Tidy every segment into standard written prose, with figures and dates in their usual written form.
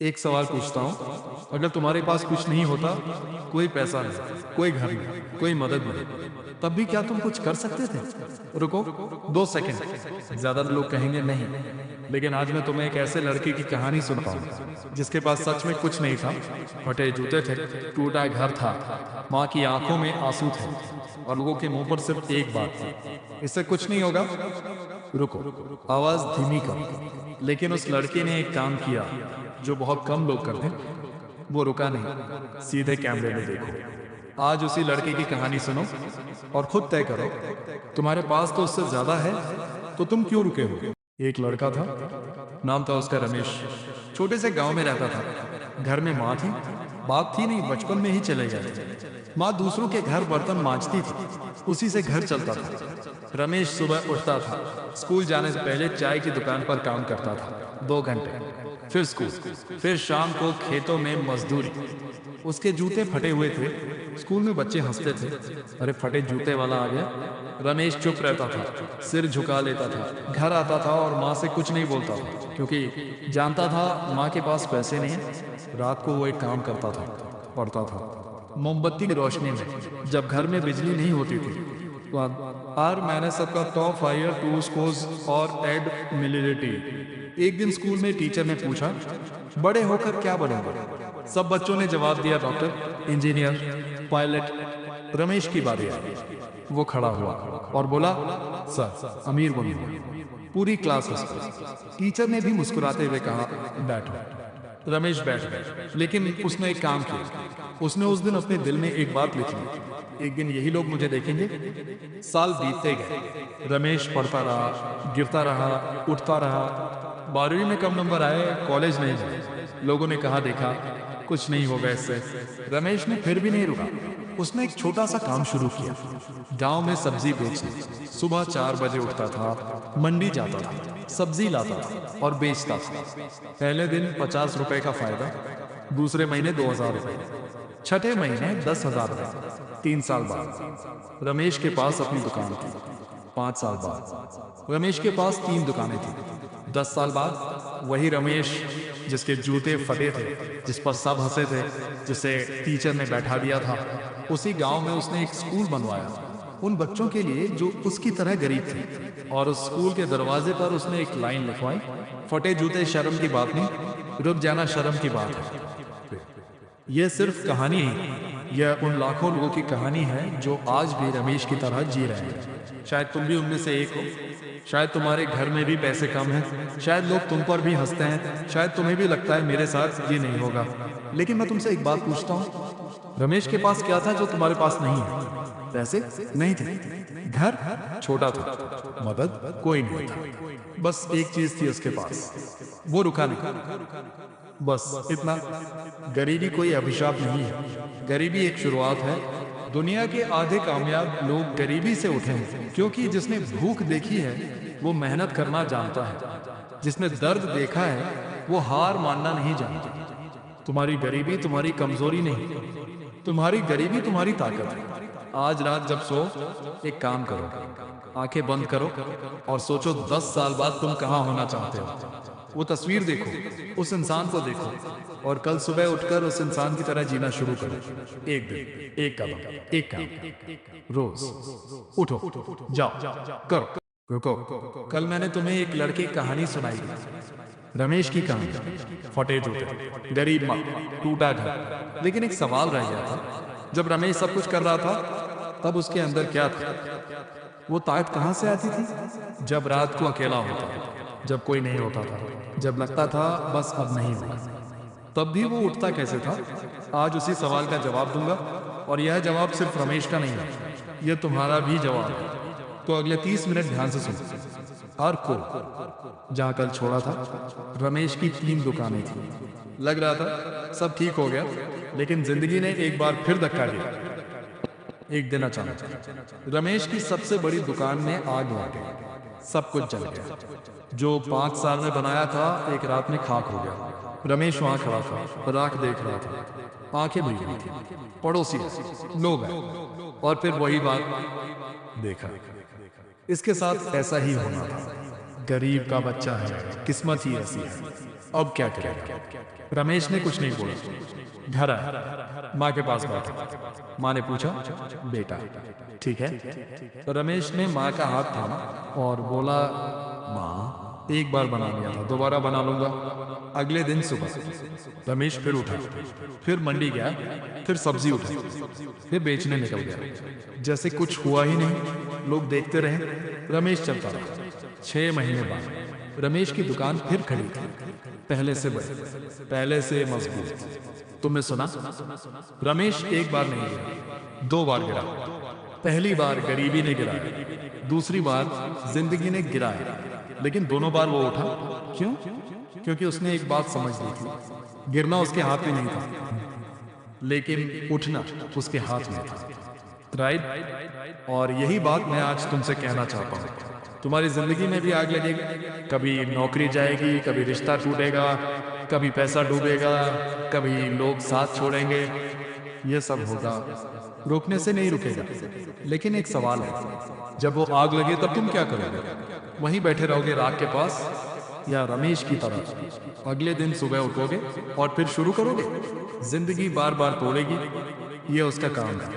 एक सवाल पूछता हूँ, अगर तुम्हारे पास कुछ नहीं होता, कोई पैसा नहीं, कोई घर नहीं, कोई मदद नहीं, तब भी क्या तुम कुछ कर सकते थे? रुको, 2 सेकंड। ज्यादा लोग कहेंगे नहीं, लेकिन आज मैं तुम्हें एक ऐसे लड़के की कहानी सुनाता हूँ जिसके पास सच में कुछ नहीं था। फटे जूते थे, टूटा घर था, माँ की आंखों में आंसू थे और लोगों के मुंह पर सिर्फ एक बात थी, इससे कुछ नहीं होगा। रुको, आवाज धीमी कर। लेकिन उस लड़के ने एक काम किया जो बहुत कम लोग करते हैं। वो रुका नहीं, सीधे कैमरे में देखो। आज उसी लड़के की कहानी सुनो और खुद तय करो, तुम्हारे पास तो उससे ज्यादा है, तो तुम क्यों रुके हो? एक लड़का था, नाम था उसका रमेश। छोटे से गांव में रहता था। घर में माँ थी, बाप थी नहीं, बचपन में ही चले गए। माँ दूसरों के घर बर्तन मांजती थी, उसी से घर चलता था। रमेश सुबह उठता था, स्कूल जाने से पहले चाय की दुकान पर काम करता था 2 घंटे, फिर स्कूल, फिर शाम को खेतों में मजदूरी। उसके जूते फटे हुए थे, स्कूल में बच्चे हंसते थे, अरे फटे जूते वाला आ गया। रमेश चुप रहता था, सिर झुका लेता था, घर आता था और माँ से कुछ नहीं बोलता था, क्योंकि जानता था माँ के पास पैसे नहीं है। रात को वो एक काम करता था, पढ़ता था मोमबत्ती की रोशनी में। जब घर में बिजली नहीं होती थी, और मैंने सबका टॉप फायर टू स्कोर्स और एड मिलिलिटी। एक दिन स्कूल में टीचर ने पूछा, बड़े होकर क्या बनोगे? सब बच्चों ने जवाब दिया, डॉक्टर, इंजीनियर, पायलट। रमेश की बारी आई। वो खड़ा हुआ और बोला, सर, अमीर बनूंगा। पूरी क्लास हंसी। टीचर ने भी मुस्कुराते हुए कहा, बैठो। रमेश बैठ गया, लेकिन उसने एक काम किया। उसने उस दिन अपने दिल में एक बात लिखी, एक दिन यही लोग मुझे देखेंगे। साल बीतते गए, रमेश पढ़ता रहा, गिरता रहा, उठता रहा। 12वीं में कम नंबर आए, कॉलेज नहीं गए। लोगों ने कहा, देखा, कुछ नहीं होगा इससे। रमेश ने फिर भी नहीं रुका। उसने एक छोटा सा काम शुरू किया, गांव में सब्जी बेचनी। सुबह 4 बजे उठता था, मंडी जाता था, सब्जी लाता था और बेचता था। पहले दिन 50 रुपए का फायदा, दूसरे महीने 2000 रुपए, छठे महीने 10,000 रुपए। 3 साल बाद रमेश के पास अपनी दुकान थी। 5 साल बाद रमेश के पास 3 दुकानें थी। 10 साल बाद वही रमेश जिसके जूते फटे थे, जिस पर सब हंसे थे, जिसे टीचर ने बैठा दिया था, उसी गांव में उसने एक स्कूल बनवाया उन बच्चों के लिए जो उसकी तरह गरीब थे। और उस स्कूल के दरवाजे पर उसने एक लाइन लिखवाई, फटे जूते शर्म की बात नहीं, रुक जाना शर्म की बात है। यह सिर्फ कहानी है, यह उन लाखों लोगों की कहानी है जो आज भी रमेश की तरह जी रहे हैं। शायद तुम भी उनमें से एक हो। शायद तुम्हारे घर में भी पैसे कम हैं, शायद लोग तुम पर भी हंसते हैं, शायद तुम्हें भी लगता है मेरे साथ ये नहीं होगा। लेकिन मैं तुमसे एक बात पूछता हूँ, रमेश के पास क्या था जो तुम्हारे पास नहीं है? पैसे नहीं थे, घर छोटा था, मदद कोई नहीं था। बस एक चीज थी उसके पास, वो रुका नहीं। बस इतना। गरीबी कोई अभिशाप नहीं है, गरीबी एक शुरुआत है। दुनिया के आधे कामयाब लोग गरीबी से उठे हैं, क्योंकि जिसने भूख देखी है वो मेहनत करना जानता है। जिसने दर्द देखा है वो हार मानना नहीं जानता। तुम्हारी गरीबी तुम्हारी कमजोरी नहीं, तुम्हारी गरीबी तुम्हारी ताकत है। आज रात जब सो, एक काम करो, आंखें बंद करो और सोचो 10 साल बाद तुम कहां होना चाहते हो। वो तस्वीर देखो, उस इंसान को देखो और कल सुबह उठकर उस इंसान की तरह जीना शुरू करो। एक दिन, एक कदम, एक काम, रोज उठो, जाओ, करो। रुको, कल मैंने तुम्हें एक लड़के की कहानी सुनाई, रमेश की कहानी। फटे जूते, गरीब माँ, टूटा घर। लेकिन एक सवाल रह गया था, जब रमेश सब कुछ कर रहा था तब उसके अंदर क्या था? वो ताकत कहां से आती थी? जब रात को अकेला होता था, जब कोई नहीं होता था, जब लगता था बस अब नहीं होगा, तब भी वो उठता कैसे था? आज उसी सवाल का जवाब दूंगा, और यह जवाब सिर्फ रमेश का नहीं है, यह तुम्हारा भी जवाब है। तो अगले 30 मिनट ध्यान से सुनो। और को जहां कल छोड़ा था, रमेश की 3 दुकानें थी। लग रहा था सब ठीक हो गया, लेकिन जिंदगी ने एक बार फिर धक्का दिया। एक दिन अचानक रमेश की सबसे बड़ी दुकान में आग लग गई, सब कुछ जल गया। जो 5 साल में बनाया था, एक रात में खाक हो गया। रमेश वहां खड़ा था, राख देख रहा था, आंखें भीग रही थी। पड़ोसी लोग आए और फिर वही बात देखा। इसके साथ ऐसा ही होना था। गरीब का बच्चा है, किस्मत ही ऐसी है। अब क्या करेगा? रमेश ने कुछ नहीं बोला। घर आया, माँ के पास बैठा। माँ ने पूछा, बेटा ठीक है? तो रमेश ने माँ का हाथ थामा और बोला, माँ एक बार बना लिया था, दोबारा बना लूंगा। अगले दिन सुबह रमेश फिर उठा, फिर मंडी गया, फिर सब्जी उठाई, फिर बेचने निकल गया जैसे कुछ हुआ ही नहीं। लोग देखते रहे, रमेश चलता रहा। 6 महीने बाद रमेश की दुकान फिर खड़ी थी, पहले से बड़ी, पहले से मजबूत। तुमने सुना, रमेश एक बार नहीं गिरा, 2 बार गिरा। पहली बार गरीबी ने गिराया, दूसरी बार जिंदगी ने गिराया, लेकिन दोनों बार वो उठा। क्यों? क्योंकि उसने एक बात समझ ली थी, गिरना उसके हाथ में नहीं था, लेकिन उठना उसके हाथ में था। राइट? और यही बात मैं आज तुमसे कहना चाहता हूँ। तुम्हारी जिंदगी में भी आग लगेगी, कभी नौकरी जाएगी, कभी रिश्ता टूटेगा, कभी पैसा डूबेगा, कभी लोग साथ छोड़ेंगे। ये सब होगा, रोकने से नहीं रुकेगा। लेकिन एक सवाल है, जब वो आग लगे तब तुम क्या करोगे? वहीं बैठे रहोगे राख के पास, या रमेश की तरह अगले दिन सुबह उठोगे और फिर शुरू करोगे? जिंदगी बार बार तोड़ेगी, ये उसका काम है।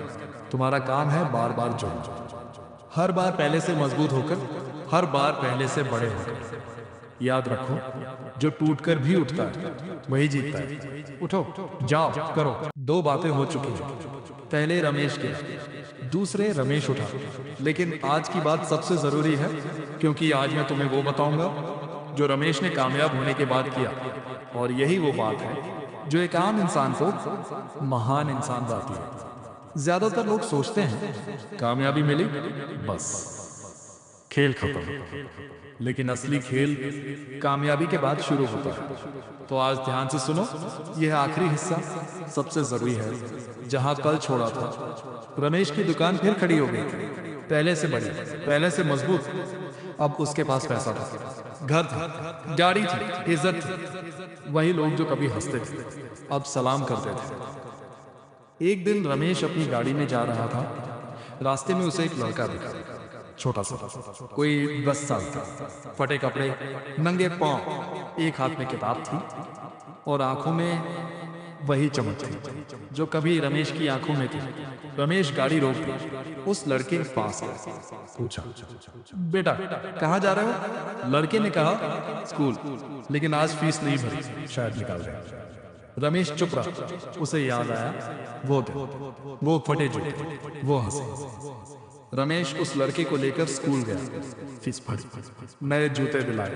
तुम्हारा काम है बार बार जोड़ना, हर बार पहले से मजबूत होकर, हर बार पहले से बड़े होकर। याद रखो, जो टूटकर भी उठता है वही जीतता है। उठो, जाओ, करो। 2 बातें हो चुकी हैं। पहले रमेश गिरा, दूसरे रमेश उठा। लेकिन आज की बात सबसे जरूरी है, क्योंकि आज मैं तुम्हें वो बताऊंगा जो रमेश ने कामयाब होने के बाद किया। और यही वो बात है जो एक आम इंसान को महान इंसान बनाती है। ज्यादातर लोग सोचते हैं कामयाबी मिली बस खेल खत्म, लेकिन असली खेल कामयाबी के बाद शुरू होता है। तो आज ध्यान से सुनो, यह आखिरी हिस्सा सबसे जरूरी है। जहां कल छोड़ा था, रमेश की दुकान फिर खड़ी हो गई, पहले से बड़ी, पहले से मजबूत। अब उसके पास पैसा था, घर था, गाड़ी थी, इज्जत थी। वही लोग जो कभी हंसते थे अब सलाम करते थे। एक दिन रमेश अपनी गाड़ी में जा रहा था। रास्ते में उसे एक लड़का दिखा, छोटा सा, कोई 10 साल का, फटे कपड़े, नंगे पांव, एक हाथ में किताब थी और आंखों में वही चमक थी जो कभी रमेश की आंखों में थी। रमेश गाड़ी रोक दी, उस लड़के के पास गया, पूछा, बेटा कहाँ जा रहे हो? लड़के ने कहा, स्कूल, लेकिन आज फीस नहीं भरी, शायद निकाल रहे। रमेश चुप रहा। उसे याद आया वो दिन, वो फटे जूते, वो हंसी। रमेश उस लड़के को लेकर स्कूल गया, फीस भरी, नए जूते दिलाए,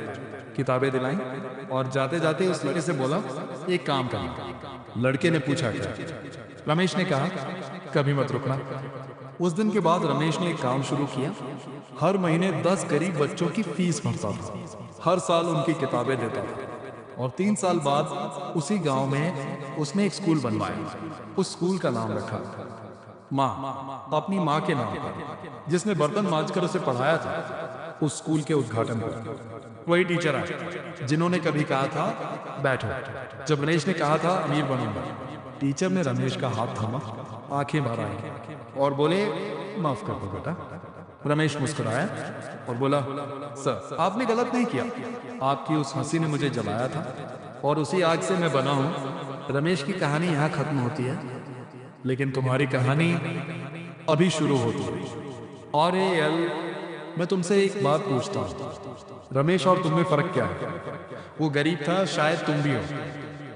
किताबें दिलाई और जाते जाते उस लड़के से बोला, एक काम करना। लड़के ने पूछा क्या? रमेश ने कहा, कभी मत रुकना। उस दिन के बाद रमेश ने एक काम शुरू किया। हर महीने 10 गरीब बच्चों की फीस भरता था, हर साल उनकी किताबें देता था और 3 साल बाद उसी गांव में उसने एक स्कूल बनवाया। उस स्कूल का नाम रखा माँ, अपनी माँ के नाम पर, जिसने बर्तन मांजकर उसे पढ़ाया था। उस स्कूल के उद्घाटन पर वही टीचर आए जिन्होंने कभी कहा था बैठो, जब रमेश ने कहा था अमीर बनूंगा। टीचर ने रमेश का हाथ थामा, आंखें भर आई और बोले, माफ कर दो बेटा। रमेश मुस्कुराया और बोला, सर आपने गलत नहीं किया, आपकी उस हंसी ने मुझे जलाया था और उसी आग से मैं बना हूं। रमेश की कहानी यहाँ खत्म होती है, लेकिन तुम्हारी कहानी अभी शुरू होती है। और मैं तुमसे एक बात पूछता हूँ, रमेश और तुम में फर्क क्या है? वो गरीब था, शायद तुम भी हो।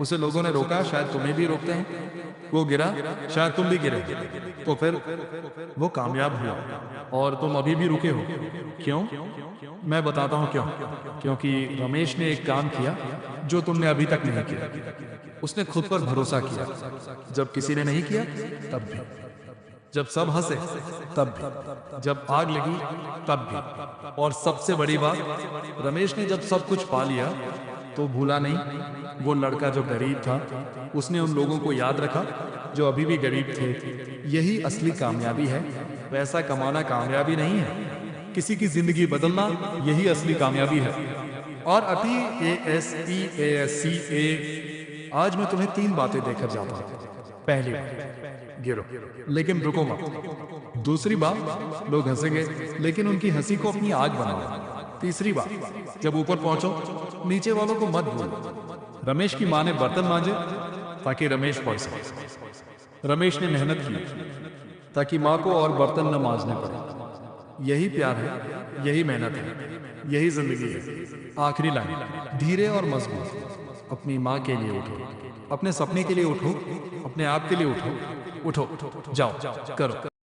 उसे लोगों ने रोका, शायद तुम्हें भी रोकते हैं। वो गिरा, शायद तुम भी गिरे। तो फिर वो कामयाब हुआ और तुम अभी भी रुके हो। क्यों? मैं बताता हूँ क्यों। क्योंकि रमेश ने एक काम किया जो तुमने अभी तक नहीं किया। उसने खुद पर भरोसा किया, जब किसी ने नहीं किया तब भी, जब सब हंसे तब भी, जब आग लगी तब भी। और सबसे बड़ी बात, रमेश ने जब सब कुछ पा लिया तो भूला नहीं वो लड़का जो गरीब था। उसने उन लोगों को याद रखा जो अभी भी गरीब थे। यही असली कामयाबी है। पैसा कमाना कामयाबी नहीं है, किसी की जिंदगी बदलना यही असली कामयाबी है। और अभी ASEASCA आज मैं तुम्हें 3 बातें देकर जाता हूं। पहली बात, गिरो लेकिन रुको मत। दूसरी बात, लोग हंसेंगे लेकिन उनकी हंसी को अपनी आग बनाओ। तीसरी बात, जब ऊपर पहुंचो नीचे वालों को मत भूलो। रमेश की माँ ने बर्तन मांजे ताकि रमेश पढ़ सके। रमेश ने मेहनत की ताकि माँ को और बर्तन न मांजने पड़े। यही प्यार है, यही मेहनत है, यही जिंदगी है। आखिरी लाइन धीरे और मजबूत। अपनी माँ के लिए उठो, अपने सपने के लिए उठो, अपने आप के लिए उठो। उठो, जाओ, करो।